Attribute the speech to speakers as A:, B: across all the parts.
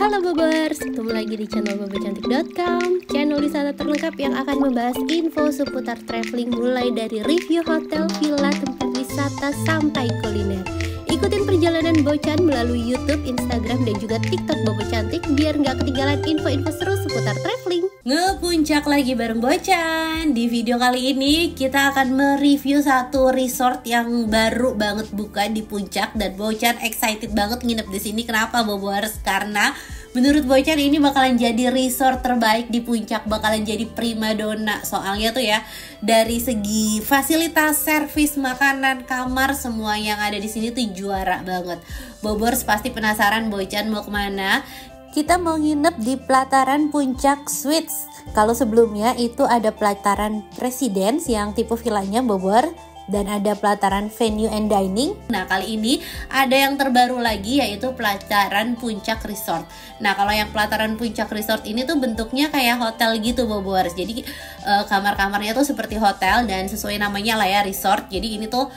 A: Halo Boboers, ketemu lagi di channel bobocantik.com, channel wisata terlengkap yang akan membahas info seputar traveling mulai dari review hotel, villa, tempat wisata sampai kuliner. Ikutin perjalanan Bocan melalui YouTube, Instagram, dan juga TikTok Bobo Cantik biar nggak ketinggalan info-info seru seputar traveling.
B: Ngepuncak lagi bareng Bocan. Di video kali ini kita akan mereview satu resort yang baru banget buka di Puncak dan Bocan excited banget nginep di sini. Kenapa Boboers? Karena menurut Bocan ini bakalan jadi resort terbaik di Puncak, bakalan jadi primadona. Soalnya tuh ya, dari segi fasilitas, servis, makanan, kamar, semua yang ada di sini tuh juara banget. Boboers pasti penasaran Bocan mau kemana? Kita mau nginep di Plataran Puncak Suites. Kalau sebelumnya itu ada Plataran Residence yang tipe villanya Bobor, dan ada Plataran Venue and Dining. Nah kali ini ada yang terbaru lagi yaitu Plataran Puncak Resort. Nah kalau yang Plataran Puncak Resort ini tuh bentuknya kayak hotel gitu Boboers. Jadi kamar-kamarnya tuh seperti hotel dan sesuai namanya lah ya, resort. Jadi ini tuh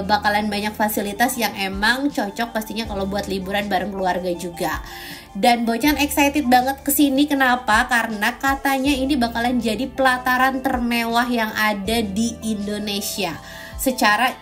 B: bakalan banyak fasilitas yang emang cocok pastinya kalau buat liburan bareng keluarga juga. Dan Bocan excited banget kesini. Kenapa? Karena katanya ini bakalan jadi pelataran termewah yang ada di Indonesia. Secara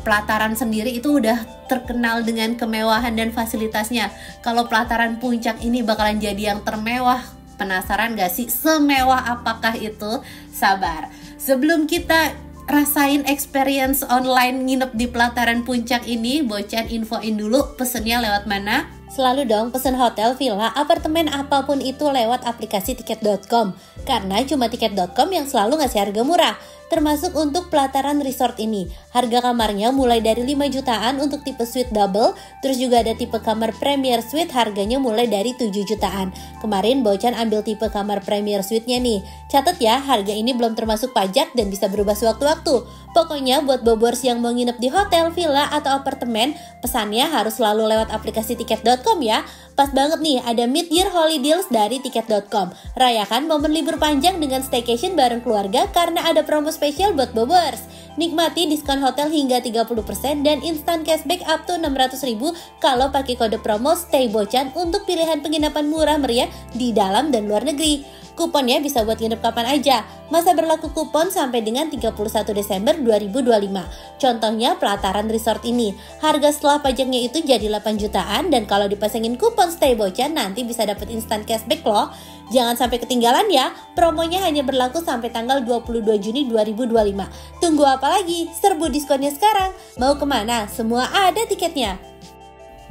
B: pelataran sendiri itu udah terkenal dengan kemewahan dan fasilitasnya. Kalau pelataran Puncak ini bakalan jadi yang termewah. Penasaran gak sih semewah apakah itu? Sabar, sebelum kita rasain experience online nginep di Plataran Puncak ini, Bocan infoin dulu pesennya lewat mana. Selalu dong pesen hotel, villa, apartemen, apapun itu lewat aplikasi tiket.com. Karena cuma tiket.com yang selalu ngasih harga murah. Termasuk untuk Plataran Resort ini. Harga kamarnya mulai dari 5 jutaan untuk tipe suite double. Terus juga ada tipe kamar premier suite, harganya mulai dari 7 jutaan. Kemarin Bocan ambil tipe kamar premier suite-nya nih. Catat ya, harga ini belum termasuk pajak dan bisa berubah sewaktu-waktu. Pokoknya buat Boboers yang mau nginep di hotel, villa, atau apartemen, pesannya harus selalu lewat aplikasi tiket.com ya. Pas banget nih, ada Mid-Year Holideals dari tiket.com. Rayakan momen libur panjang dengan staycation bareng keluarga karena ada promo spesial buat Boboers. Nikmati diskon hotel hingga 30% dan instant cashback up to 600.000 kalau pakai kode promo Stay Bocan untuk pilihan penginapan murah meriah di dalam dan luar negeri. Kuponnya bisa buat nginep kapan aja. Masa berlaku kupon sampai dengan 31 Desember 2025. Contohnya Plataran Resort ini. Harga setelah pajaknya itu jadi 8 jutaan dan kalau dipasangin kupon Stay Bocan nanti bisa dapat instant cashback loh. Jangan sampai ketinggalan ya. Promonya hanya berlaku sampai tanggal 22 Juni 2025. Tunggu apa lagi? Serbu diskonnya sekarang. Mau kemana? Semua ada tiketnya.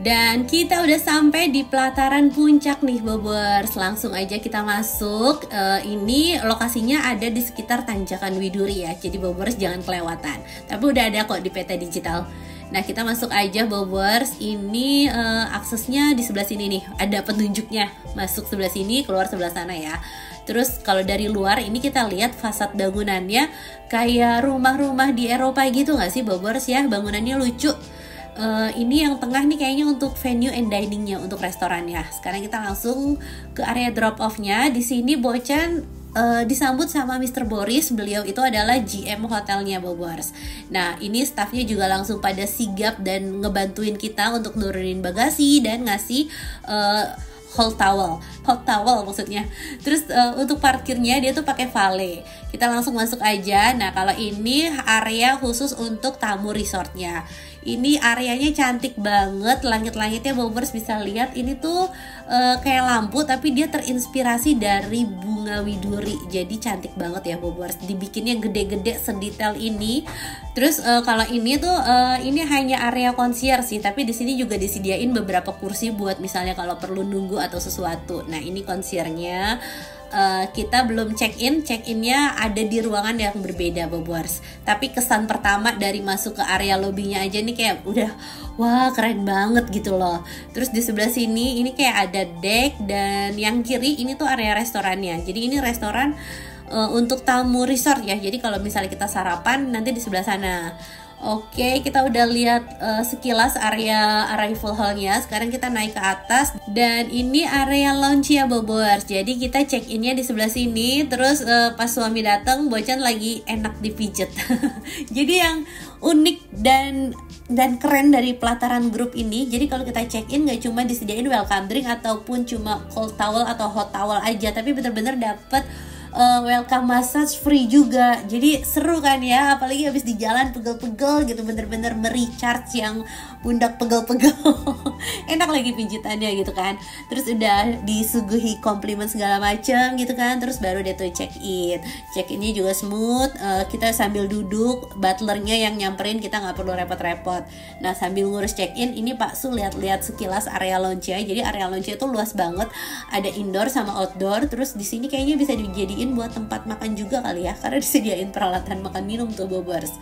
B: Dan kita udah sampai di Plataran Puncak nih Boboers. Langsung aja kita masuk. Ini lokasinya ada di sekitar Tanjakan Widuri ya. Jadi Boboers jangan kelewatan. Tapi udah ada kok di peta digital. Nah kita masuk aja Boboers. Ini aksesnya di sebelah sini nih. Ada petunjuknya. Masuk sebelah sini, keluar sebelah sana ya. Terus kalau dari luar ini kita lihat fasad bangunannya kayak rumah-rumah di Eropa gitu gak sih Boboers ya. Bangunannya lucu. Ini yang tengah nih kayaknya untuk venue and diningnya, untuk restorannya. Sekarang kita langsung ke area drop off-nya. Di sini Bocan disambut sama Mr. Boris. Beliau itu adalah GM hotelnya Boboers. Nah ini staffnya juga langsung pada sigap dan ngebantuin kita untuk nurunin bagasi dan ngasih hot towel maksudnya. Terus untuk parkirnya dia tuh pakai valet. Kita langsung masuk aja. Nah kalau ini area khusus untuk tamu resortnya. Ini areanya cantik banget, langit-langitnya Boboers bisa lihat. Ini tuh kayak lampu tapi dia terinspirasi dari bunga widuri. Jadi cantik banget ya Boboers. Dibikinnya gede-gede sedetail ini. Terus kalau ini tuh ini hanya area concierge sih, tapi di sini juga disediain beberapa kursi buat misalnya kalau perlu nunggu atau sesuatu. Nah ini concierge-nya. Kita belum check-innya ada di ruangan yang berbeda Boboers. Tapi kesan pertama dari masuk ke area lobbynya aja nih kayak udah wah keren banget gitu loh. Terus di sebelah sini ini kayak ada deck dan yang kiri ini tuh area restorannya. Jadi ini restoran untuk tamu resort ya. Jadi kalau misalnya kita sarapan nanti di sebelah sana. Oke, kita udah lihat sekilas area arrival hall-nya. Sekarang kita naik ke atas dan ini area lounge ya Boboers. Jadi kita check in-nya di sebelah sini. Terus pas suami datang, Bocan lagi enak dipijet. Jadi yang unik dan dan keren dari Plataran Group ini. Jadi kalau kita check in nggak cuma disediain welcome drink ataupun cuma cold towel atau hot towel aja, tapi bener-bener dapet welcome massage free juga. Jadi seru kan ya, apalagi habis di jalan pegel-pegel gitu, bener-bener merecharge yang pundak pegel-pegel. Enak lagi pijitannya gitu kan. Terus udah disuguhi komplimen segala macam gitu kan. Terus baru deh tuh check in. Check innya juga smooth. Kita sambil duduk, butlernya yang nyamperin, kita nggak perlu repot-repot. Nah sambil ngurus check in, ini Pak Su lihat-lihat sekilas area lounge-nya. Jadi area lounge-nya itu luas banget. Ada indoor sama outdoor. Terus di sini kayaknya bisa dijadiin buat tempat makan juga kali ya, karena disediain peralatan makan minum tuh Boboers.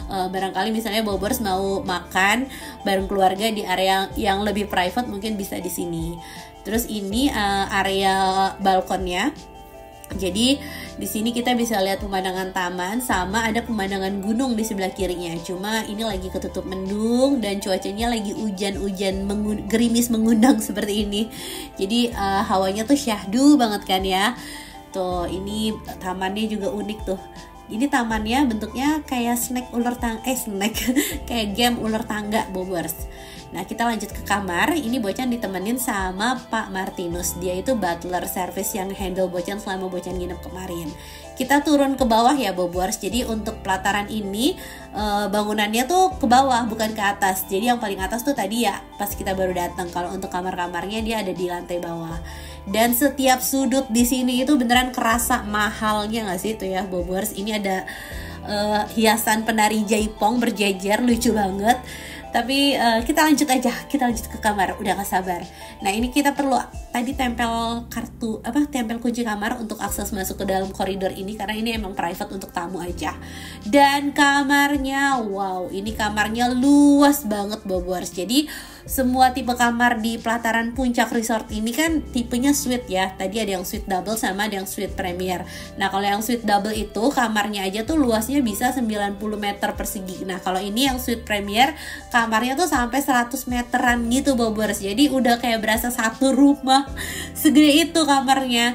B: Barangkali misalnya Boboers mau makan bareng keluarga di area yang lebih private, mungkin bisa di sini. Terus ini area balkonnya. Jadi di sini kita bisa lihat pemandangan taman sama ada pemandangan gunung di sebelah kirinya. Cuma ini lagi ketutup mendung dan cuacanya lagi hujan-hujan gerimis mengundang seperti ini. Jadi hawanya tuh syahdu banget kan ya. Tuh, ini tamannya juga unik tuh. Ini tamannya bentuknya kayak kayak game ular tangga Boboers. Nah kita lanjut ke kamar. Ini Bocan ditemenin sama Pak Martinus. Dia itu butler service yang handle Bocan selama Bocan nginep kemarin. Kita turun ke bawah ya Boboers. Jadi untuk pelataran ini bangunannya tuh ke bawah bukan ke atas. Jadi yang paling atas tuh tadi ya pas kita baru datang. Kalau untuk kamar-kamarnya dia ada di lantai bawah. Dan setiap sudut di sini itu beneran kerasa mahalnya nggak sih itu ya Boboers. Ini ada hiasan penari jaipong berjejer, lucu banget. Tapi kita lanjut ke kamar, udah gak sabar. Nah ini kita perlu tadi tempel kunci kamar untuk akses masuk ke dalam koridor ini, karena ini emang private untuk tamu aja. Dan kamarnya, wow, ini kamarnya luas banget Boboers. Jadi semua tipe kamar di Plataran Puncak Resort ini kan tipenya suite ya. Tadi ada yang suite double sama ada yang suite premier. Nah kalau yang suite double itu kamarnya aja tuh luasnya bisa 90 meter persegi. Nah kalau ini yang suite premier kamarnya tuh sampai 100 meteran gitu Boboers. Jadi udah kayak berasa satu rumah segede itu kamarnya.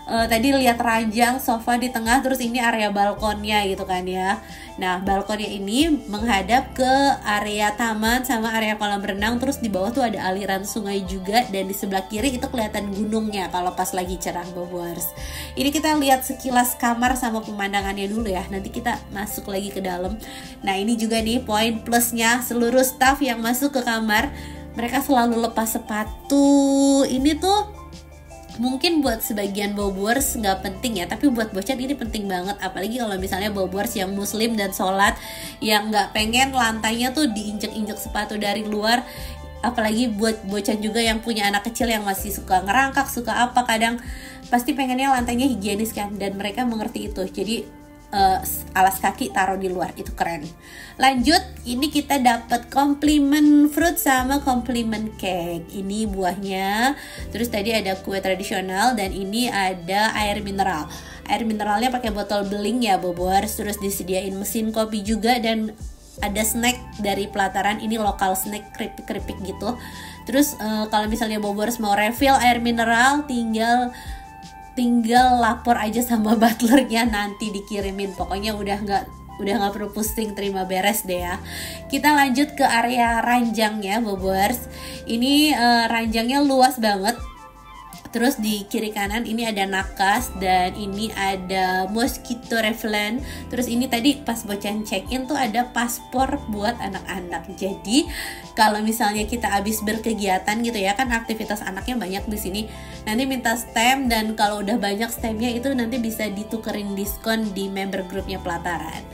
B: Tadi lihat ranjang sofa di tengah, terus ini area balkonnya gitu kan ya. Nah balkonnya ini menghadap ke area taman sama area kolam renang. Terus di bawah tuh ada aliran sungai juga, dan di sebelah kiri itu kelihatan gunungnya kalau pas lagi cerah Boboers. Ini kita lihat sekilas kamar sama pemandangannya dulu ya, nanti kita masuk lagi ke dalam. Nah ini juga nih poin plusnya, seluruh staff yang masuk ke kamar mereka selalu lepas sepatu. Ini tuh mungkin buat sebagian Boboers nggak penting ya, tapi buat Bocan ini penting banget. Apalagi kalau misalnya Boboers yang muslim dan sholat, yang nggak pengen lantainya tuh diinjek-injek sepatu dari luar. Apalagi buat Bocan juga yang punya anak kecil yang masih suka ngerangkak, suka apa, kadang pasti pengennya lantainya higienis kan, dan mereka mengerti itu. Jadi alas kaki taruh di luar, itu keren. Lanjut, ini kita dapat komplimen fruit sama komplimen cake. Ini buahnya. Terus tadi ada kue tradisional, dan ini ada air mineral. Air mineralnya pakai botol beling ya Boboers. Terus disediain mesin kopi juga, dan ada snack dari Plataran. Ini lokal snack, keripik-keripik gitu. Terus kalau misalnya Boboers mau refill air mineral, tinggal lapor aja sama butlernya, nanti dikirimin. Pokoknya udah nggak perlu pusing, terima beres deh ya. Kita lanjut ke area ranjangnya Boboers. Ini ranjangnya luas banget. Terus di kiri kanan ini ada nakas, dan ini ada mosquito repellent. Terus ini tadi pas Bocan check-in tuh ada paspor buat anak-anak. Jadi kalau misalnya kita habis berkegiatan gitu ya, kan aktivitas anaknya banyak di sini, nanti minta stem, dan kalau udah banyak stemnya itu nanti bisa ditukerin diskon di member grupnya Plataran.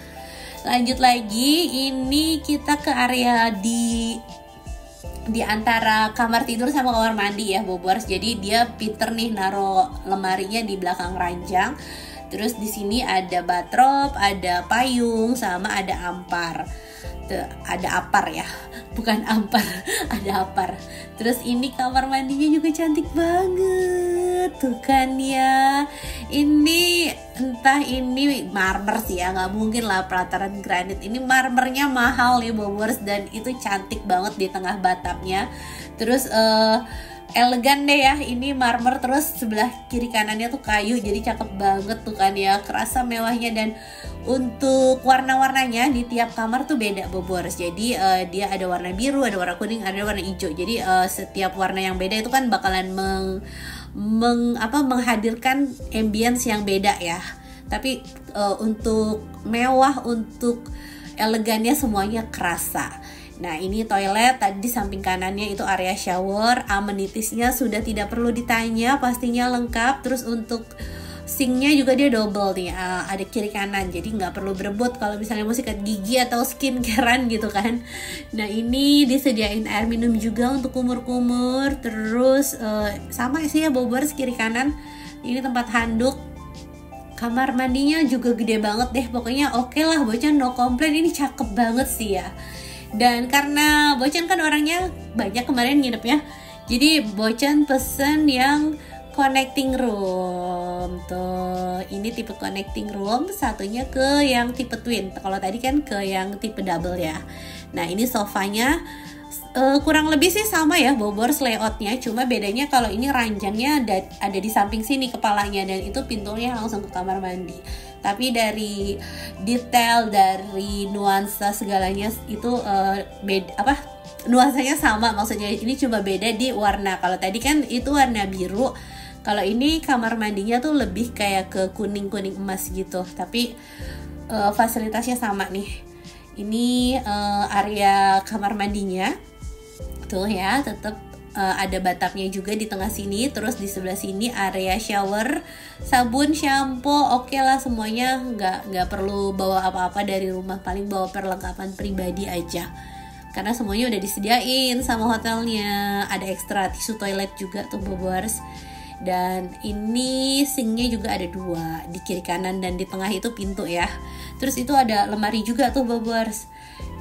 B: Lanjut lagi, ini kita ke area di antara kamar tidur sama kamar mandi ya Boboers. Jadi dia pinter nih naro lemarinya di belakang ranjang. Terus di sini ada bathrobe, ada payung, sama ada ampar. Ada apar ya, bukan ampar, ada apar. Terus ini kamar mandinya juga cantik banget, tuh kan ya. Ini entah ini marmer sih ya, nggak mungkin lah Plataran granit. Ini marmernya mahal nih Boboers, dan itu cantik banget di tengah batapnya. Terus elegan deh ya. Ini marmer, terus sebelah kiri kanannya tuh kayu, jadi cakep banget tuh kan ya, kerasa mewahnya. Dan untuk warna-warnanya di tiap kamar tuh beda Boboers. Jadi dia ada warna biru, ada warna kuning, ada warna hijau. Jadi setiap warna yang beda itu kan bakalan menghadirkan ambience yang beda ya. Tapi untuk mewah, untuk elegannya semuanya kerasa. Nah, ini toilet, tadi di samping kanannya itu area shower, amenitiesnya sudah tidak perlu ditanya, pastinya lengkap. Terus untuk sinknya juga dia double nih, ada kiri kanan, jadi nggak perlu berebut kalau misalnya mau sikat gigi atau skincarean gitu kan. Nah, ini disediain air minum juga untuk kumur-kumur. Terus sama sih ya Boboers, kiri kanan ini tempat handuk. Kamar mandinya juga gede banget deh, pokoknya oke lah Bocan, no komplain. Ini cakep banget sih ya. Dan karena Bocan kan orangnya banyak kemarin nginepnya, jadi Bocan pesen yang connecting room tuh. Ini tipe connecting room, satunya ke yang tipe twin. Kalau tadi kan ke yang tipe double ya. Nah, ini sofanya kurang lebih sih sama ya Boboers layoutnya, cuma bedanya kalau ini ranjangnya ada di samping sini kepalanya, dan itu pintunya langsung ke kamar mandi. Tapi dari detail, dari nuansa segalanya itu nuansanya sama, maksudnya ini cuma beda di warna. Kalau tadi kan itu warna biru, kalau ini kamar mandinya tuh lebih kayak ke kuning-kuning emas gitu. Tapi fasilitasnya sama nih. Ini area kamar mandinya tuh ya, tetap ada batapnya juga di tengah sini. Terus di sebelah sini area shower, sabun, shampoo, oke lah semuanya. Nggak perlu bawa apa-apa dari rumah, paling bawa perlengkapan pribadi aja, karena semuanya udah disediain sama hotelnya. Ada ekstra tisu toilet juga tuh Boboers. Dan ini sinknya juga ada 2, di kiri kanan dan di tengah itu pintu ya. Terus itu ada lemari juga tuh Boboers.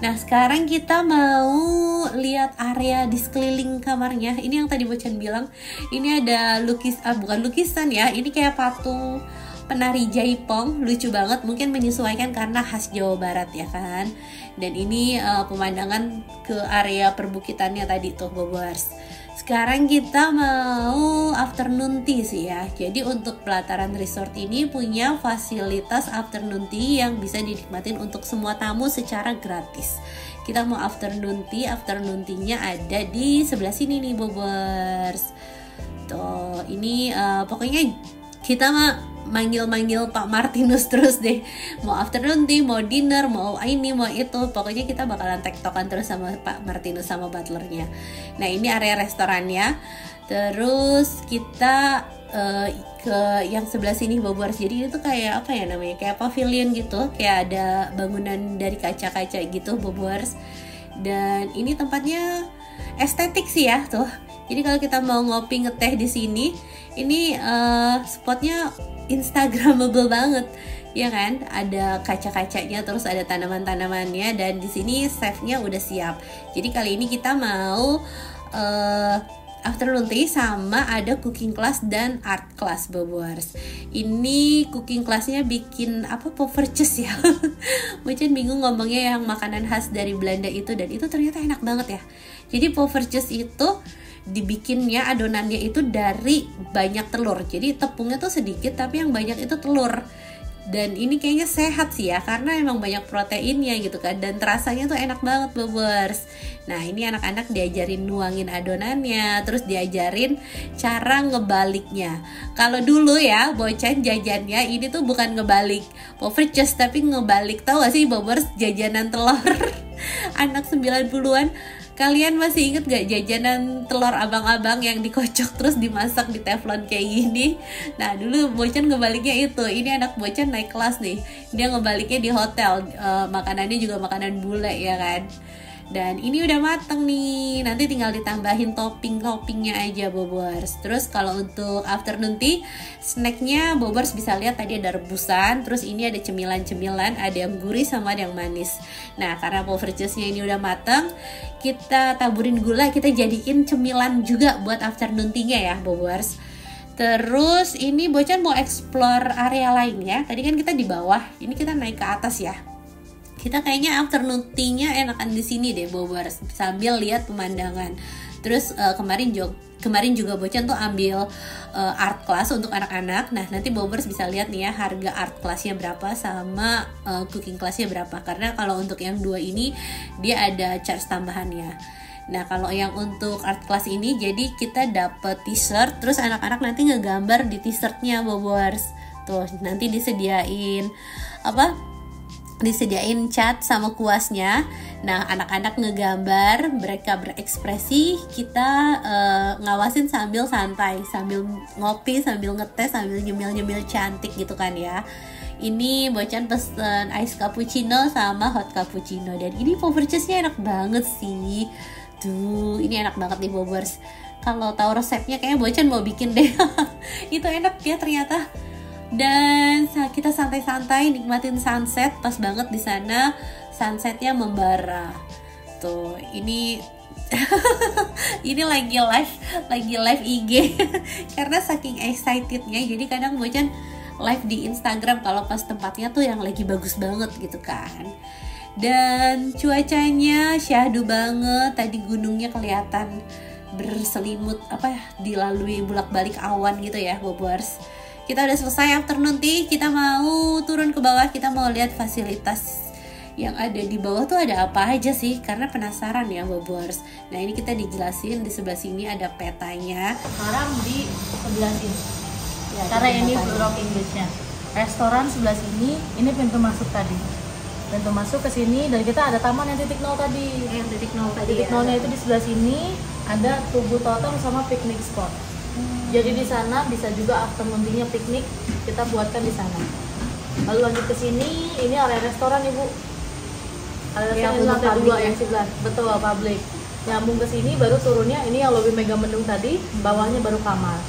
B: Nah, sekarang kita mau lihat area di sekeliling kamarnya. Ini yang tadi Bocan bilang, ini ada bukan lukisan ya, ini kayak patung penari jaipong, lucu banget, mungkin menyesuaikan karena khas Jawa Barat ya kan. Dan ini pemandangan ke area perbukitannya tadi tuh Boboers. Sekarang kita mau afternoon tea sih ya. Jadi untuk Plataran Resort ini punya fasilitas afternoon tea yang bisa dinikmatin untuk semua tamu secara gratis. Kita mau afternoon tea-nya ada di sebelah sini nih Boboers. Tuh, ini pokoknya kita manggil Pak Martinus terus deh. Mau afternoon tea, mau dinner, mau ini, mau itu. Pokoknya kita bakalan tektokan terus sama Pak Martinus sama butlernya. Nah, ini area restorannya. Terus kita ke yang sebelah sini Boboers. Jadi itu kayak apa ya namanya? Kayak pavilion gitu. Kayak ada bangunan dari kaca-kaca gitu Boboers. Dan ini tempatnya estetik sih ya tuh. Jadi kalau kita mau ngopi ngeteh di sini, ini spotnya instagramable banget ya kan. Ada kaca-kacanya, terus ada tanaman-tanamannya, dan di sini chefnya udah siap. Jadi kali ini kita mau afternoon tea sama ada cooking class dan art class Boboers. Ini cooking classnya bikin poverches ya. Mungkin bingung ngomongnya, yang makanan khas dari Belanda itu, dan itu ternyata enak banget ya. Jadi poverches itu dibikinnya adonannya itu dari banyak telur. Jadi tepungnya tuh sedikit tapi yang banyak itu telur. Dan ini kayaknya sehat sih ya, karena emang banyak proteinnya gitu kan. Dan rasanya tuh enak banget Boboers. Nah, ini anak-anak diajarin nuangin adonannya, terus diajarin cara ngebaliknya. Kalau dulu ya Bocan jajannya ini tuh bukan ngebalik poverches, tapi ngebalik, tahu gak sih Boboers, jajanan telur. Anak 90-an, kalian masih inget gak jajanan telur abang-abang yang dikocok terus dimasak di teflon kayak gini? Nah, dulu Bocan ngebaliknya itu. Ini anak Bocan naik kelas nih, dia ngebaliknya di hotel. Makanannya juga makanan bule ya kan. Dan ini udah mateng nih, nanti tinggal ditambahin topping-toppingnya aja Boboers. Terus kalau untuk afternoon tea, snacknya Boboers bisa lihat tadi ada rebusan. Terus ini ada cemilan-cemilan, ada yang gurih sama ada yang manis. Nah, karena poverchesnya ini udah mateng, kita taburin gula, kita jadiin cemilan juga buat afternoon tea-nya ya Boboers. Terus ini Bocan mau explore area lain ya. Tadi kan kita di bawah, ini kita naik ke atas ya. Kita kayaknya afternoon tea-nya enakan di sini deh Boboers, sambil lihat pemandangan. Terus kemarin juga Bocan tuh ambil art class untuk anak-anak. Nah, nanti Boboers bisa lihat nih ya harga art classnya berapa sama cooking classnya berapa. Karena kalau untuk yang dua ini dia ada charge tambahannya. Nah, kalau yang untuk art class ini jadi kita dapet t-shirt, terus anak-anak nanti ngegambar di t-shirtnya Boboers. Tuh, nanti disediain cat sama kuasnya. Nah, anak-anak ngegambar, mereka berekspresi, kita ngawasin sambil santai, sambil ngopi, sambil ngetes, sambil nyemil-nyemil cantik gitu kan ya. Ini Bocan pesen ice cappuccino sama hot cappuccino, dan ini purchase-nya enak banget sih. Tuh, ini enak banget nih Boboers. Kalau tahu resepnya kayaknya Bocan mau bikin deh. Itu enak ya ternyata. Dan kita santai-santai nikmatin sunset, pas banget di sana sunsetnya membara. Tuh, ini ini lagi live IG karena saking excitednya. Jadi kadang Bocan live di Instagram kalau pas tempatnya tuh yang lagi bagus banget gitu kan. Dan cuacanya syahdu banget, tadi gunungnya kelihatan berselimut dilalui bolak-balik awan gitu ya Boboers. Kita udah selesai afternoon tea, kita mau turun ke bawah, kita mau lihat fasilitas yang ada di bawah tuh ada apa aja sih, karena penasaran ya Boboers. Nah, ini kita dijelasin di sebelah sini ada petanya.
C: Sekarang di sebelah sini ya, karena ini Blue Rock English-nya. Restoran sebelah sini, ini pintu masuk tadi. Pintu masuk ke sini, dan kita ada taman yang titik nol tadi.
B: Yang titik nol tadi.
C: Titik nolnya itu di sebelah sini, ada tugu totem sama picnic spot. Jadi di sana bisa juga afternoon tea-nya piknik, kita buatkan di sana. Lalu lanjut ke sini, ini area restoran Ibu. Area restoran lantai 2 yang sebelah, betul, public. Nyambung ke sini baru turunnya, ini yang lobby mega mendung tadi, bawahnya baru kamar.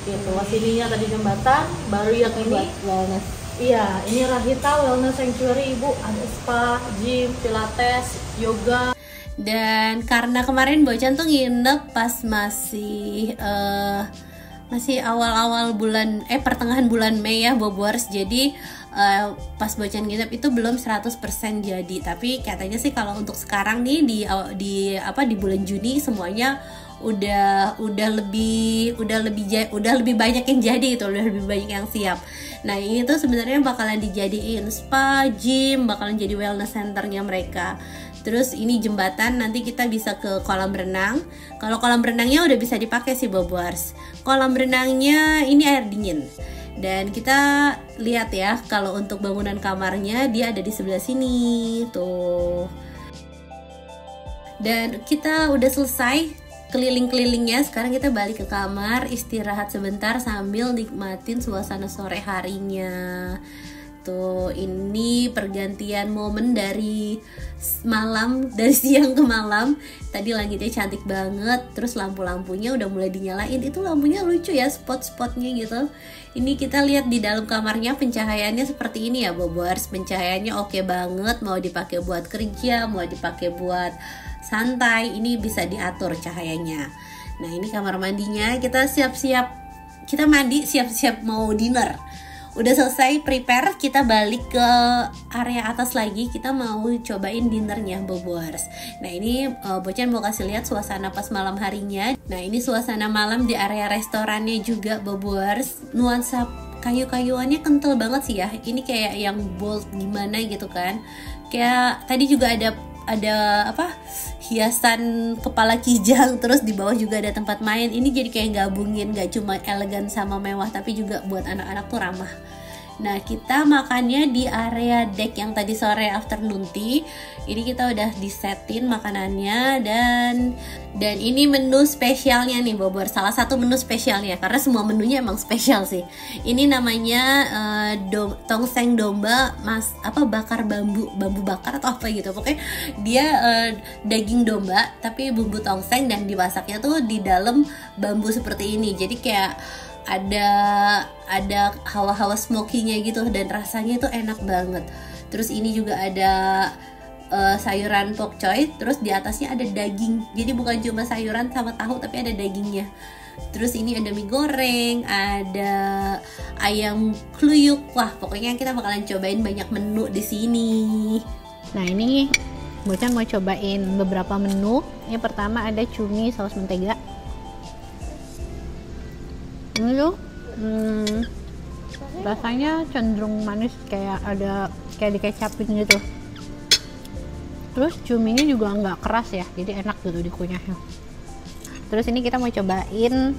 C: Gitu. Sininya tadi jembatan, baru yang ini
B: wellness.
C: Iya, ini Rahita Wellness Sanctuary Ibu, ada spa, gym, pilates, yoga.
B: Dan karena kemarin Bocan tuh nginep pas masih awal-awal bulan pertengahan bulan Mei ya Boboers. Jadi pas Bocan nginep itu belum 100% jadi. Tapi katanya sih kalau untuk sekarang nih di bulan Juni semuanya udah lebih banyak yang jadi gitu, udah lebih banyak yang siap. Nah, ini tuh sebenarnya bakalan dijadiin spa, gym, bakalan jadi wellness centernya mereka. Terus ini jembatan, nanti kita bisa ke kolam renang. Kalau kolam renangnya udah bisa dipakai sih Boboers. Kolam renangnya ini air dingin. Dan kita lihat ya, kalau untuk bangunan kamarnya dia ada di sebelah sini tuh. Dan kita udah selesai keliling-kelilingnya. Sekarang kita balik ke kamar, istirahat sebentar sambil nikmatin suasana sore harinya. Tuh, ini pergantian momen dari siang ke malam. Tadi langitnya cantik banget, terus lampu-lampunya udah mulai dinyalain. Itu lampunya lucu ya, spot-spotnya gitu. Ini kita lihat di dalam kamarnya pencahayaannya seperti ini ya Boboers. Pencahayaannya oke banget, mau dipakai buat kerja, mau dipakai buat santai, ini bisa diatur cahayanya. Nah, ini kamar mandinya, kita siap-siap, kita mandi, siap-siap mau dinner. Udah selesai prepare, kita balik ke area atas lagi, kita mau cobain dinernya Boboers. Nah, ini Bocan mau kasih lihat suasana pas malam harinya. Nah, ini suasana malam di area restorannya juga Boboers. Nuansa kayu-kayuannya kental banget sih ya. Ini kayak yang bold gimana gitu kan. Kayak tadi juga ada hiasan kepala kijang, terus di bawah juga ada tempat main. Ini jadi kayak gabungin, gak cuma elegan sama mewah, tapi juga buat anak-anak tuh ramah. Nah, kita makannya di area deck yang tadi sore afternoon tea. Ini kita udah disetin makanannya, dan ini menu spesialnya nih Bobor. Salah satu menu spesialnya, karena semua menunya emang spesial sih. Ini namanya tongseng domba, bakar bambu bakar atau apa gitu. Pokoknya dia daging domba tapi bumbu tongseng, dan dimasaknya tuh di dalam bambu seperti ini. Jadi kayak ada hawa-hawa smoky-nya gitu, dan rasanya itu enak banget. Terus ini juga ada sayuran pok choy, terus di atasnya ada daging. Jadi bukan cuma sayuran sama tahu, tapi ada dagingnya. Terus ini ada mie goreng, ada ayam kluyuk. Wah, pokoknya kita bakalan cobain banyak menu di sini.
A: Nah, ini
D: Bocan mau cobain beberapa menu. Yang pertama ada cumi saus mentega. Ini tuh rasanya cenderung manis, kayak dikecapin gitu. Terus cuminya juga nggak keras ya, jadi enak gitu dikunyahnya. Terus ini kita mau cobain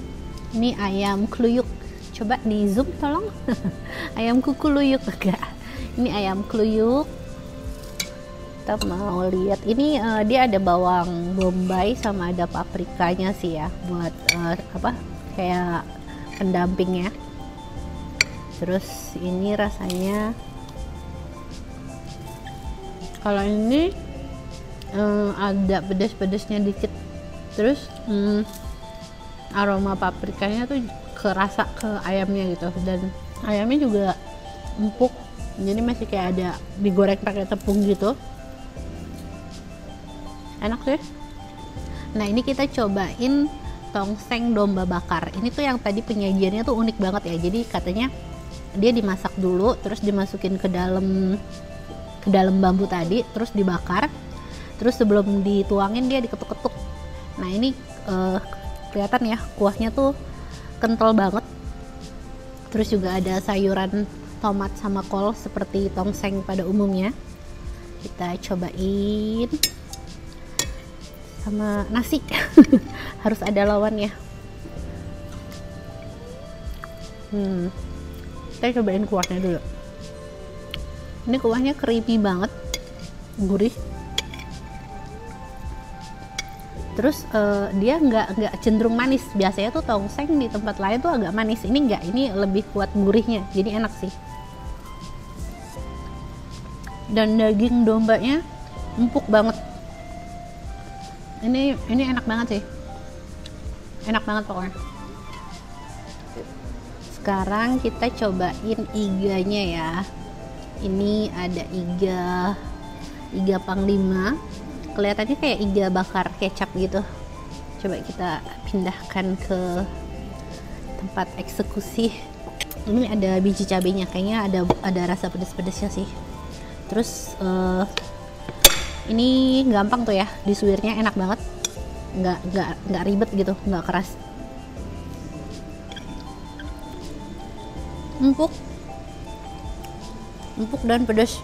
D: ini ayam kluyuk. Coba di zoom tolong. Ayam kukuluyuk enggak? Ini ayam kluyuk. Kita mau lihat ini dia ada bawang bombay sama ada paprikanya sih ya, buat kayak pendampingnya. Terus ini rasanya, kalau ini ada pedas-pedasnya dikit. Terus aroma paprikanya tuh kerasa ke ayamnya gitu, dan ayamnya juga empuk, jadi masih kayak ada digoreng pakai tepung gitu. Enak sih. Nah ini kita cobain tongseng domba bakar. Ini tuh yang tadi penyajiannya tuh unik banget ya. Jadi katanya dia dimasak dulu, terus dimasukin ke dalam bambu tadi, terus dibakar, terus sebelum dituangin dia diketuk-ketuk. Nah ini kelihatan ya kuahnya tuh kental banget. Terus juga ada sayuran tomat sama kol seperti tongseng pada umumnya. Kita cobain sama nasi. Harus ada lawannya. Kita cobain kuahnya dulu. Ini kuahnya creamy banget, gurih. Terus dia nggak cenderung manis. Biasanya tuh tongseng di tempat lain tuh agak manis. Ini nggak, ini lebih kuat gurihnya. Jadi enak sih. Dan daging dombanya empuk banget. Ini enak banget sih. Enak banget pokoknya. Sekarang kita cobain iganya ya. Ini ada iga panglima. Kelihatannya kayak iga bakar kecap gitu. Coba kita pindahkan ke tempat eksekusi. Ini ada biji cabenya, kayaknya ada rasa pedas-pedasnya sih. Terus ini gampang tuh ya, disuirnya enak banget, nggak ribet gitu, nggak keras. Empuk dan pedas.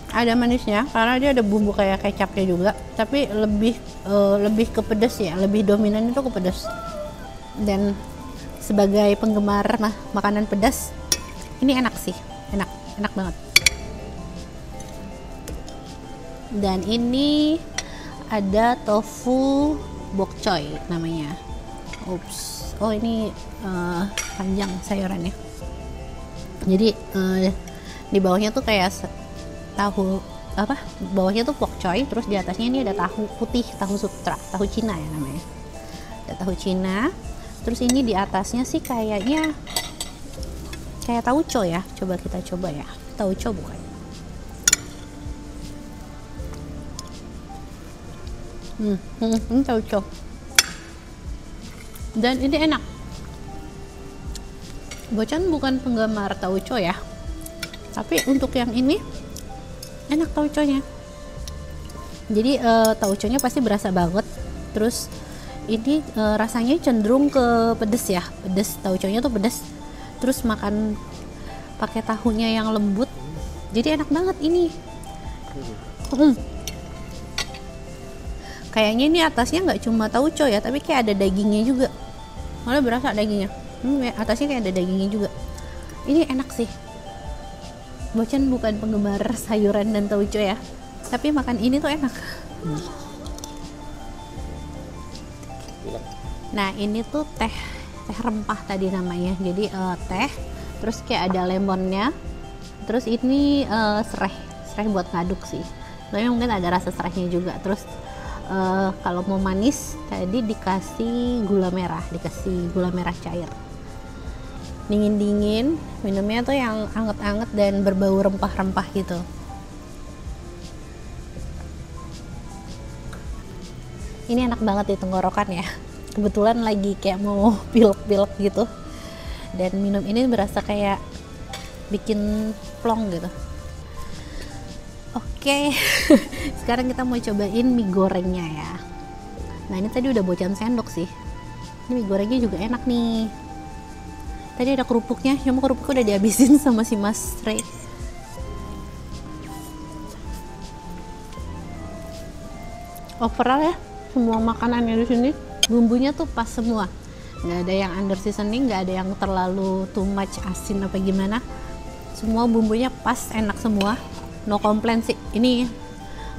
D: Ada manisnya karena dia ada bumbu kayak kecapnya juga, tapi lebih ke pedas ya, lebih dominan itu ke pedas. Dan sebagai penggemar makanan pedas, ini enak sih, enak banget. Dan ini ada tofu bokcoy namanya. Ups, oh ini panjang sayurannya. Jadi di bawahnya tuh kayak tahu bawahnya tuh bokcoy, terus di atasnya ini ada tahu putih, tahu sutra, tahu Cina ya namanya. Ada tahu Cina. Terus ini di atasnya sih kayaknya kayak tauco ya. Coba kita coba ya. Tauco bukan? Ini tauco. Dan ini enak. Bocan bukan penggemar tauco ya, tapi untuk yang ini enak tauconya. Jadi tauconya pasti berasa banget. Terus ini rasanya cenderung ke pedes ya, pedes. Tauconya tuh pedes. Terus makan pakai tahunya yang lembut, jadi enak banget ini. Kayaknya ini atasnya nggak cuma tauco ya, tapi kayak ada dagingnya juga. Malah berasa dagingnya. Atasnya kayak ada dagingnya juga. Ini enak sih. Bocan bukan penggemar sayuran dan tauco ya, tapi makan ini tuh enak. Nah ini tuh teh rempah tadi namanya. Jadi teh, terus kayak ada lemonnya. Terus ini serai buat ngaduk sih. Tapi mungkin ada rasa serainya juga. Terus kalau mau manis tadi dikasih gula merah cair. Dingin minumnya tuh yang anget-anget dan berbau rempah-rempah gitu. Ini enak banget di tenggorokan ya. Kebetulan lagi kayak mau pilek-pilek gitu, dan minum ini berasa kayak bikin plong gitu. Oke, sekarang kita mau cobain mie gorengnya ya. Nah ini tadi udah Bocan sendok sih. Ini mie gorengnya juga enak nih. Tadi ada kerupuknya, cuma kerupuknya udah dihabisin sama si Mas Ray. Overall ya, semua makanannya di sini bumbunya tuh pas semua. Nggak ada yang under seasoning, nggak ada yang terlalu too much asin apa gimana. Semua bumbunya pas, enak semua. No komplain sih, ini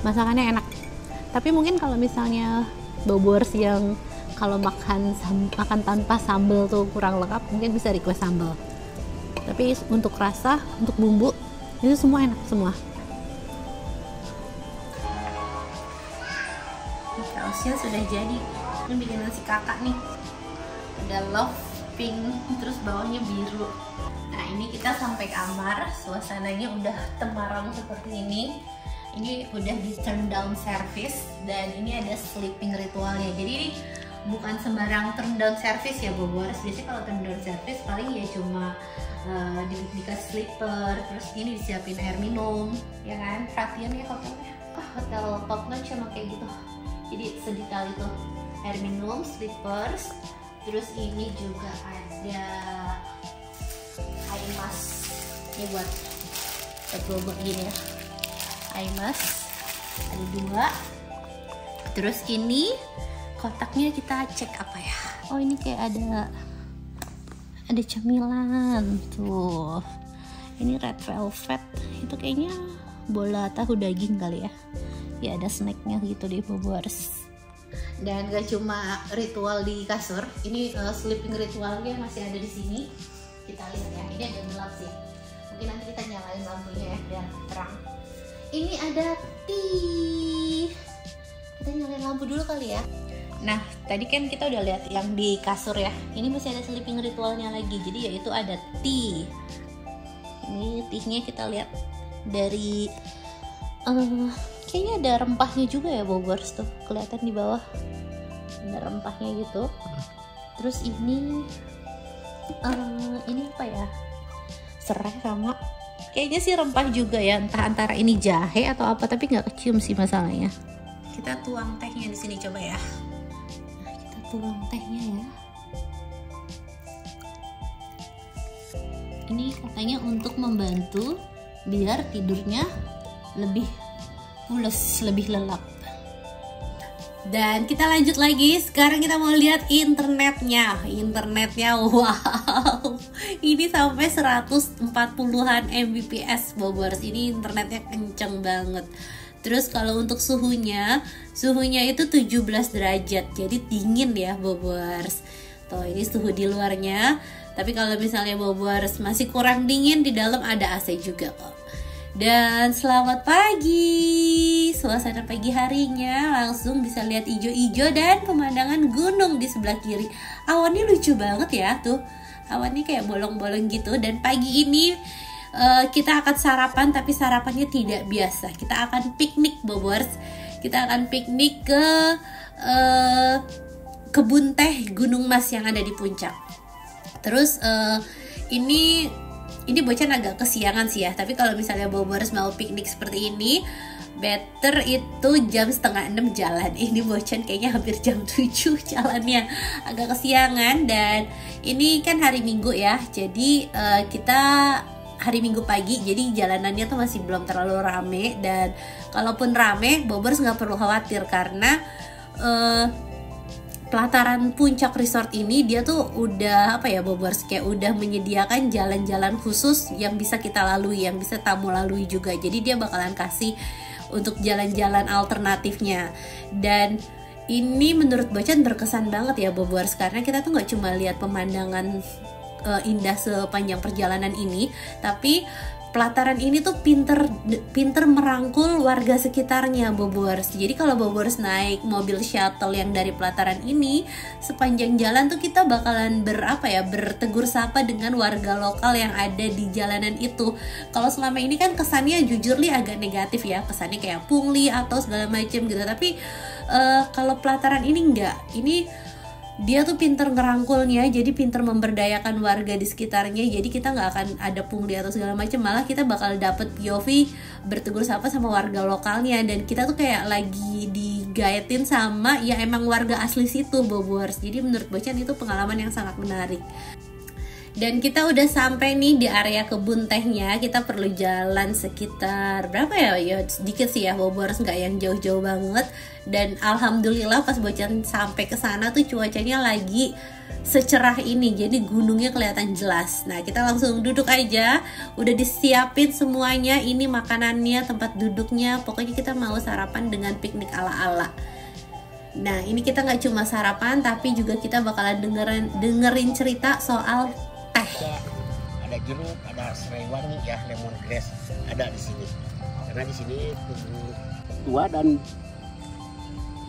D: masakannya enak. Tapi mungkin kalau misalnya Boboers yang kalau makan tanpa sambal tuh kurang lengkap, mungkin bisa request sambal. Tapi untuk rasa, untuk bumbu itu semua enak semua.
B: Sausnya sudah jadi. Ini bikinan si kakak nih. Ada love pink, terus bawahnya biru. Nah ini kita sampai kamar, suasananya udah temaram seperti ini. Ini udah di turn down service dan ini ada sleeping ritualnya. Jadi ini bukan sembarang turn down service ya Boboers. Biasanya kalau turn down service paling ya cuma dikasih slipper, terus ini disiapin air minum, ya kan? Perhatian ya hotelnya. Hotel top notch sama kayak gitu. Jadi sedetail itu, air minum, slippers, terus ini juga ada eye mask. Ini buat bobok gini ya. Eye mask ada 2. Terus ini kotaknya kita cek apa ya? Oh ini kayak ada cemilan tuh. Ini red velvet, itu kayaknya bola tahu daging kali ya. Ya ada snacknya gitu deh Boboers. Dan gak cuma ritual di kasur, ini sleeping ritualnya masih ada di sini. Kita lihat ya, ini agak gelap sih. Mungkin nanti kita nyalain lampunya ya biar terang. Ini ada tea. Kita nyalain lampu dulu kali ya. Nah, tadi kan kita udah lihat yang di kasur ya. Ini masih ada sleeping ritualnya lagi. Jadi yaitu ada tea. Ini tea-nya kita lihat dari kayaknya ada rempahnya juga ya Boboers tuh, kelihatan di bawah ada rempahnya gitu. Terus ini apa ya, serai sama kayaknya sih rempah juga ya, entah antara ini jahe atau apa, tapi nggak kecium sih masalahnya. Kita tuang tehnya di sini coba ya. Nah, kita tuang tehnya ya. Ini katanya untuk membantu biar tidurnya lebih pules, lebih lelap. Dan kita lanjut lagi. Sekarang kita mau lihat internetnya. Wow, ini sampai 140-an Mbps Boboers. Ini internetnya kenceng banget. Terus kalau untuk suhunya itu 17 derajat. Jadi dingin ya Boboers. Tuh ini suhu di luarnya. Tapi kalau misalnya Boboers masih kurang dingin, di dalam ada AC juga kok. Dan selamat pagi, suasana pagi harinya langsung bisa lihat ijo-ijo dan pemandangan gunung di sebelah kiri. Awannya lucu banget ya tuh, awannya kayak bolong-bolong gitu. Dan pagi ini kita akan sarapan, tapi sarapannya tidak biasa. Kita akan piknik Boboers, kita akan piknik ke kebun teh Gunung Mas yang ada di puncak. Terus ini Bocan agak kesiangan sih ya, tapi kalau misalnya Boboers mau piknik seperti ini, better itu jam 5:30 jalan. Ini Bocan kayaknya hampir jam 7 jalannya, agak kesiangan. Dan ini kan hari Minggu ya, jadi kita hari Minggu pagi, jadi jalanannya tuh masih belum terlalu rame. Dan kalaupun rame, Boboers nggak perlu khawatir karena Plataran Puncak Resort ini dia tuh udah Boboers, kayak udah menyediakan jalan-jalan khusus yang bisa kita lalui, yang bisa tamu lalui juga. Jadi dia bakalan kasih untuk jalan-jalan alternatifnya. Dan ini menurut Bocan berkesan banget ya Boboers, karena kita tuh nggak cuma lihat pemandangan indah sepanjang perjalanan ini, tapi Plataran ini tuh pinter merangkul warga sekitarnya Boboers. Jadi kalau Boboers naik mobil shuttle yang dari Plataran ini, sepanjang jalan tuh kita bakalan bertegur sapa dengan warga lokal yang ada di jalanan itu. Kalau selama ini kan kesannya jujur agak negatif ya, kesannya kayak pungli atau segala macam gitu. Tapi kalau Plataran ini enggak, ini dia tuh pinter ngerangkulnya, jadi pinter memberdayakan warga di sekitarnya. Jadi kita nggak akan ada pungli atau segala macam, malah kita bakal dapet POV bertegur sapa sama warga lokalnya, dan kita tuh kayak lagi digaetin sama ya emang warga asli situ, Boboers. Jadi menurut Bocan itu pengalaman yang sangat menarik. Dan kita udah sampai nih di area kebun tehnya. Kita perlu jalan sekitar berapa ya? Ya sedikit sih ya, Boboers, nggak yang jauh-jauh banget. Dan alhamdulillah pas Bocan sampai ke sana tuh cuacanya lagi secerah ini, jadi gunungnya kelihatan jelas. Nah, kita langsung duduk aja. Udah disiapin semuanya, ini makanannya, tempat duduknya. Pokoknya kita mau sarapan dengan piknik ala-ala. Nah, ini kita nggak cuma sarapan, tapi juga kita bakalan dengerin cerita soal teh.
E: Ada jeruk, ada serai wangi ya, lemongrass ada di sini. Karena di sini tua dan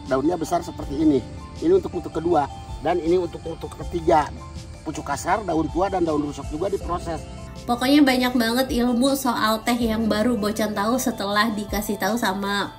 E: daunnya besar seperti ini. Ini untuk kedua dan ini untuk ketiga. Pucuk kasar, daun tua dan daun rusuk juga diproses.
B: Pokoknya banyak banget ilmu soal teh yang baru Bocan tahu setelah dikasih tahu sama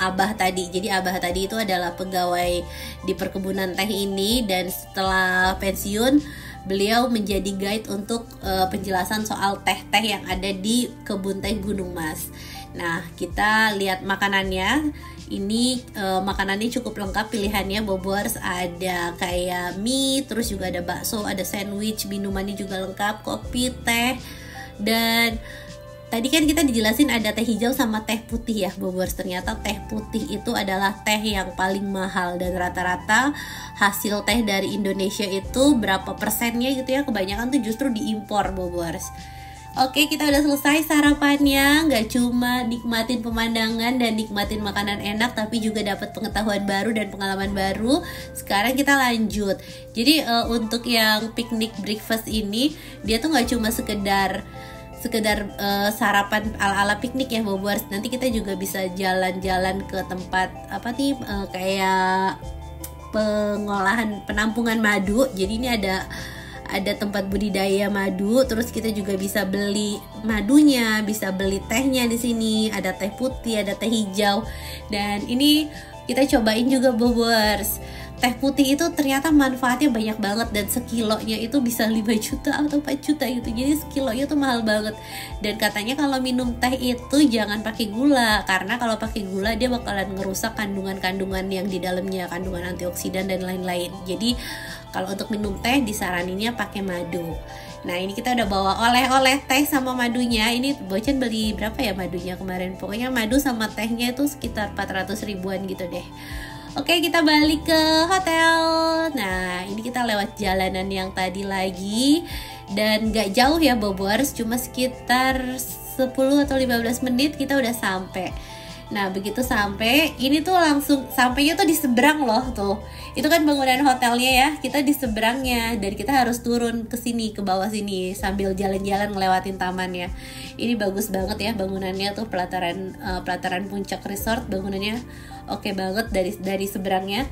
B: Abah tadi. Jadi Abah tadi itu adalah pegawai di perkebunan teh ini, dan setelah pensiun beliau menjadi guide untuk penjelasan soal teh-teh yang ada di kebun teh Gunung Mas. Nah, kita lihat makanannya. Ini makanannya cukup lengkap pilihannya, Boboers. Ada kayak mie, terus juga ada bakso, ada sandwich, minumannya juga lengkap, kopi, teh. Dan tadi kan kita dijelasin ada teh hijau sama teh putih ya, Boboers. Ternyata teh putih itu adalah teh yang paling mahal, dan rata-rata hasil teh dari Indonesia itu berapa persennya gitu ya, kebanyakan tuh justru diimpor, Boboers. Oke, kita udah selesai sarapannya. Gak cuma nikmatin pemandangan dan nikmatin makanan enak, tapi juga dapat pengetahuan baru dan pengalaman baru. Sekarang kita lanjut. Jadi untuk yang piknik breakfast ini, dia tuh gak cuma sekedar sarapan ala-ala piknik ya, Boboers. Nanti kita juga bisa jalan-jalan ke tempat kayak pengolahan penampungan madu. Jadi ini ada tempat budidaya madu, terus kita juga bisa beli madunya, bisa beli tehnya di sini. Ada teh putih, ada teh hijau. Dan ini kita cobain juga, Boboers. Teh putih itu ternyata manfaatnya banyak banget, dan sekilonya itu bisa 5 juta atau 4 juta gitu. Jadi sekilonya tuh mahal banget. Dan katanya kalau minum teh itu jangan pakai gula, karena kalau pakai gula dia bakalan ngerusak kandungan-kandungan yang di dalamnya, kandungan antioksidan dan lain-lain. Jadi kalau untuk minum teh disaraninnya pakai madu. Nah, ini kita udah bawa oleh-oleh teh sama madunya. Ini Bocan beli berapa ya madunya kemarin? Pokoknya madu sama tehnya itu sekitar 400 ribuan gitu deh. Oke, kita balik ke hotel. Nah, ini kita lewat jalanan yang tadi lagi. Dan gak jauh ya, Boboers, cuma sekitar 10 atau 15 menit kita udah sampai. Nah, begitu sampai, ini tuh langsung sampainya tuh di seberang loh tuh. Itu kan bangunan hotelnya ya, kita di seberangnya, dan kita harus turun ke sini, ke bawah sini sambil jalan-jalan ngelewatin tamannya. Ini bagus banget ya bangunannya tuh, Plataran Puncak Resort, bangunannya oke banget dari seberangnya.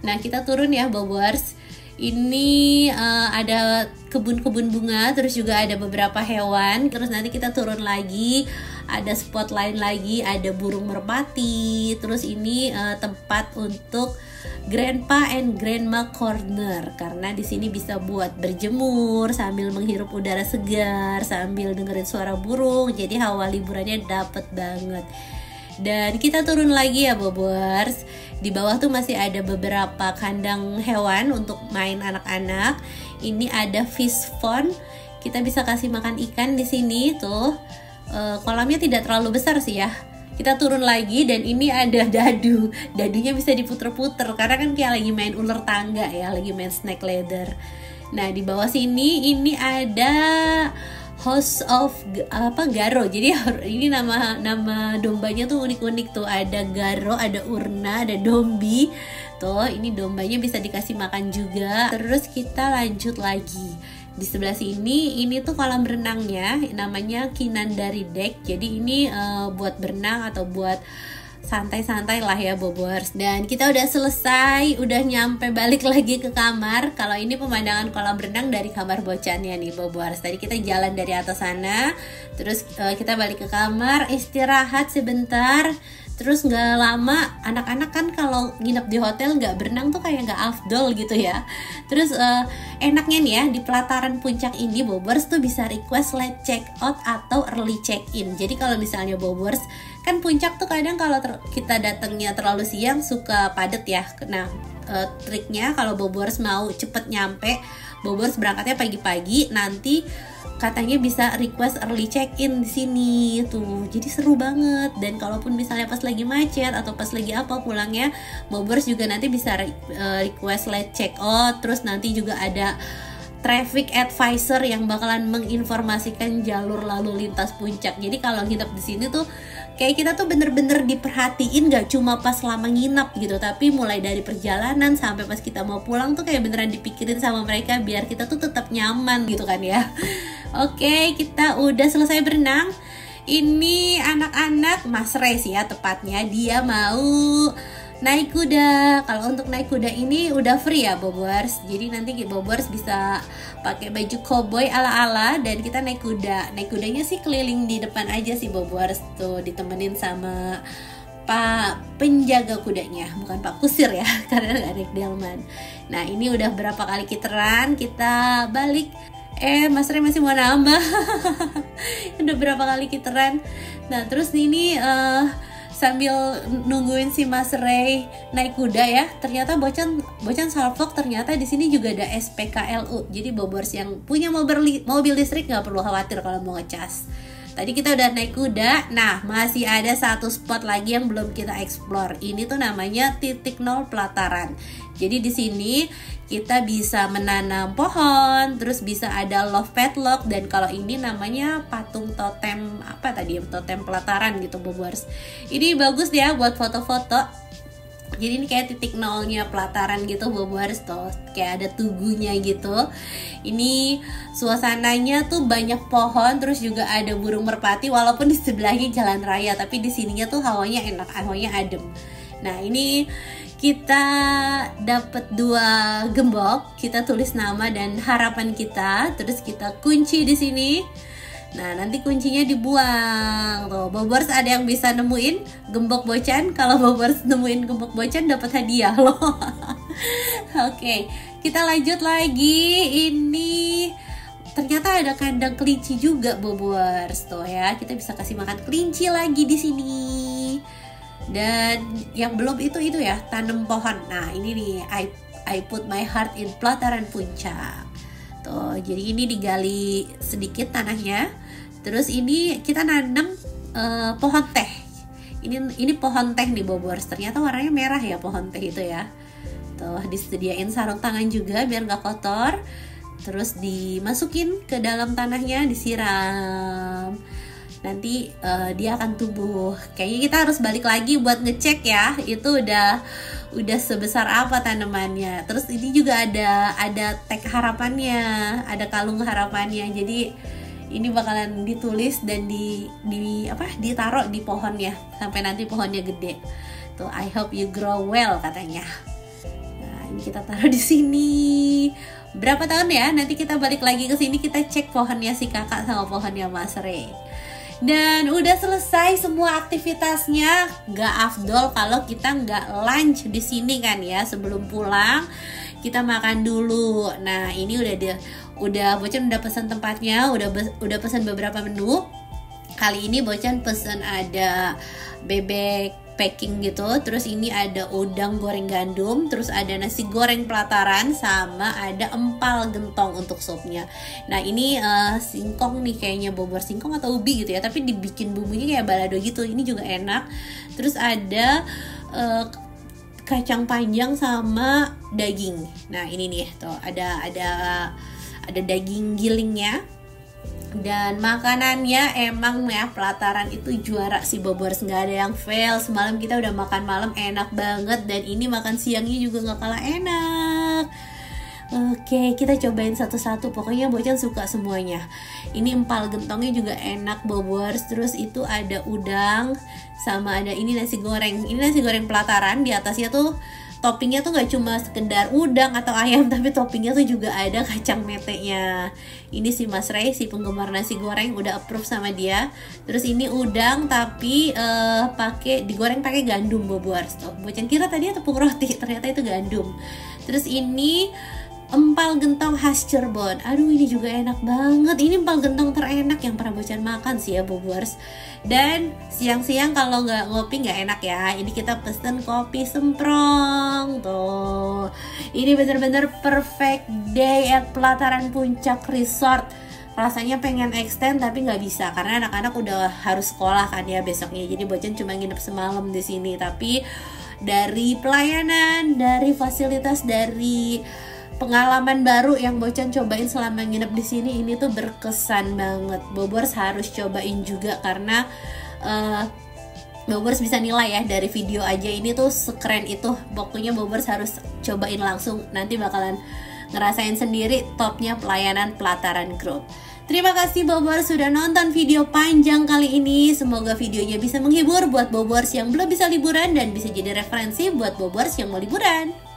B: Nah, kita turun ya, Boboers. Ini ada kebun-kebun bunga, terus juga ada beberapa hewan. Terus nanti kita turun lagi, ada spot lain lagi, ada burung merpati. Terus ini tempat untuk Grandpa and Grandma Corner, karena di sini bisa buat berjemur sambil menghirup udara segar, sambil dengerin suara burung. Jadi hawa liburannya dapet banget. Dan kita turun lagi ya, Boboers. Di bawah tuh masih ada beberapa kandang hewan untuk main anak-anak. Ini ada fish pond. Kita bisa kasih makan ikan di sini tuh. Kolamnya tidak terlalu besar sih ya. Kita turun lagi, dan ini ada dadu. Dadunya bisa diputer-puter karena kan kayak lagi main ular tangga ya, lagi main snake ladder. Nah, di bawah sini ini ada House of Garo. Jadi ini nama dombanya tuh unik-unik tuh. Ada Garo, ada Urna, ada Dombi. Tuh, ini dombanya bisa dikasih makan juga. Terus kita lanjut lagi. Di sebelah sini ini tuh kolam renangnya, namanya Kinandari Deck. Jadi ini buat berenang atau buat santai-santai lah ya, Boboers. Dan kita udah selesai, udah nyampe balik lagi ke kamar. Kalau ini pemandangan kolam renang dari kamar Bocannya nih, Boboers. Tadi kita jalan dari atas sana, terus kita balik ke kamar, istirahat sebentar. Terus nggak lama, anak-anak kan kalau nginep di hotel nggak berenang tuh kayak nggak afdol gitu ya. Terus enaknya nih ya, di Plataran Puncak ini Boboers tuh bisa request late check out atau early check in. Jadi kalau misalnya Boboers, kan Puncak tuh kadang kalau kita datangnya terlalu siang suka padet ya. Nah triknya kalau Boboers mau cepet nyampe, Boboers berangkatnya pagi-pagi, nanti katanya bisa request early check-in di sini tuh. Jadi seru banget. Dan kalaupun misalnya pas lagi macet atau pas lagi apa pulangnya, Boboers juga nanti bisa request late check-out. Terus nanti juga ada traffic advisor yang bakalan menginformasikan jalur lalu lintas Puncak. Jadi kalau nginep di sini tuh kayak kita tuh bener-bener diperhatiin, gak cuma pas lama nginap gitu, tapi mulai dari perjalanan sampai pas kita mau pulang tuh kayak beneran dipikirin sama mereka biar kita tuh tetap nyaman gitu kan ya. Oke, kita udah selesai berenang. Ini anak-anak Mas Res ya tepatnya, dia mau naik kuda. Kalau untuk naik kuda ini udah free ya Boboers. Jadi nanti Boboers bisa pakai baju cowboy ala-ala dan kita naik kuda. Naik kudanya sih keliling di depan aja sih Boboers, tuh ditemenin sama Pak penjaga kudanya, bukan Pak Kusir ya, karena nggak ada delman. Nah ini udah berapa kali kiteran, kita balik. Mas Ray masih mau nambah. Udah berapa kali kiteran. Nah terus ini sambil nungguin si Mas Ray naik kuda ya, ternyata Bocan salvok, ternyata di sini juga ada SPKLU. Jadi Boboers yang punya mobil listrik nggak perlu khawatir kalau mau ngecas. Tadi kita udah naik kuda. Nah masih ada satu spot lagi yang belum kita explore. Ini tuh namanya titik nol Plataran. Jadi di sini kita bisa menanam pohon, terus bisa ada love padlock, dan kalau ini namanya patung totem apa tadi, totem Plataran gitu Boboers. Ini bagus ya buat foto-foto. Jadi ini kayak titik nolnya Plataran gitu Boboers, tuh kayak ada tugunya gitu. Ini suasananya tuh banyak pohon, terus juga ada burung merpati, walaupun di sebelahnya jalan raya, tapi di sininya tuh hawanya enak, hawanya adem. Nah ini kita dapat 2 gembok, kita tulis nama dan harapan kita, terus kita kunci di sini. Nah nanti kuncinya dibuang. Tuh Boboers ada yang bisa nemuin gembok Bocan. Kalau Boboers nemuin gembok Bocan dapat hadiah loh. Oke, kita lanjut lagi. Ini ternyata ada kandang kelinci juga Boboers tuh ya. Kita bisa kasih makan kelinci lagi di sini. Dan yang belum itu ya, tanam pohon. Nah ini nih, I put my heart in Plataran Puncak. Tuh, jadi ini digali sedikit tanahnya. Terus ini kita nanam pohon teh. Ini pohon teh nih Boboers. Ternyata warnanya merah ya pohon teh itu ya. Tuh disediain sarung tangan juga biar nggak kotor. Terus dimasukin ke dalam tanahnya, disiram. Nanti dia akan tumbuh. Kayaknya kita harus balik lagi buat ngecek ya, itu udah sebesar apa tanamannya. Terus ini juga ada tag harapannya, ada kalung harapannya. Jadi ini bakalan ditulis dan ditaruh di pohonnya sampai nanti pohonnya gede. Tuh, I hope you grow well katanya. Nah, ini kita taruh di sini. Berapa tahun ya? Nanti kita balik lagi ke sini, kita cek pohonnya si kakak sama pohonnya Mas Ray. Dan udah selesai semua aktivitasnya. Gak afdol kalau kita gak lunch di sini kan ya. Sebelum pulang kita makan dulu. Nah ini Bocan udah pesan tempatnya, udah pesan beberapa menu. Kali ini Bocan pesan ada bebek packing gitu, terus ini ada udang goreng gandum, terus ada nasi goreng Plataran, sama ada empal gentong untuk supnya. Nah ini singkong nih kayaknya, Boboers singkong atau ubi gitu ya, tapi dibikin bumbunya kayak balado gitu. Ini juga enak. Terus ada kacang panjang sama daging. Nah ini nih tuh ada daging gilingnya. Dan makanannya emang ya Plataran itu juara sih Boboers, nggak ada yang fail. Semalam kita udah makan malam enak banget, dan ini makan siangnya juga nggak kalah enak. Oke, kita cobain satu-satu. Pokoknya Bocan suka semuanya. Ini empal gentongnya juga enak Boboers. Terus itu ada udang, sama ada ini nasi goreng. Ini nasi goreng Plataran, di atasnya tuh toppingnya tuh nggak cuma sekedar udang atau ayam, tapi toppingnya tuh juga ada kacang metenya. Ini si Mas Ray, si penggemar nasi goreng, udah approve sama dia. Terus ini udang tapi digoreng pakai gandum Boboers. Tuh, Bocan kira tadi tepung roti, ternyata itu gandum. Terus ini empal gentong khas Cirebon. Aduh, ini juga enak banget. Ini empal gentong terenak yang pernah Bocan makan sih ya Boboers. Dan siang-siang kalau nggak ngopi nggak enak ya. Ini kita pesen kopi semprong tuh. Ini bener-bener perfect day at Plataran Puncak Resort. Rasanya pengen extend tapi nggak bisa karena anak-anak udah harus sekolah kan ya besoknya. Jadi Bocan cuma nginep semalam di sini. Tapi dari pelayanan, dari fasilitas, dari pengalaman baru yang Bocan cobain selama nginep di sini, ini tuh berkesan banget. Boboers harus cobain juga karena Boboers bisa nilai ya dari video aja, ini tuh sekeren itu. Pokoknya Boboers harus cobain langsung. Nanti bakalan ngerasain sendiri topnya pelayanan Plataran Group. Terima kasih Boboers sudah nonton video panjang kali ini. Semoga videonya bisa menghibur buat Boboers yang belum bisa liburan dan bisa jadi referensi buat Boboers yang mau liburan.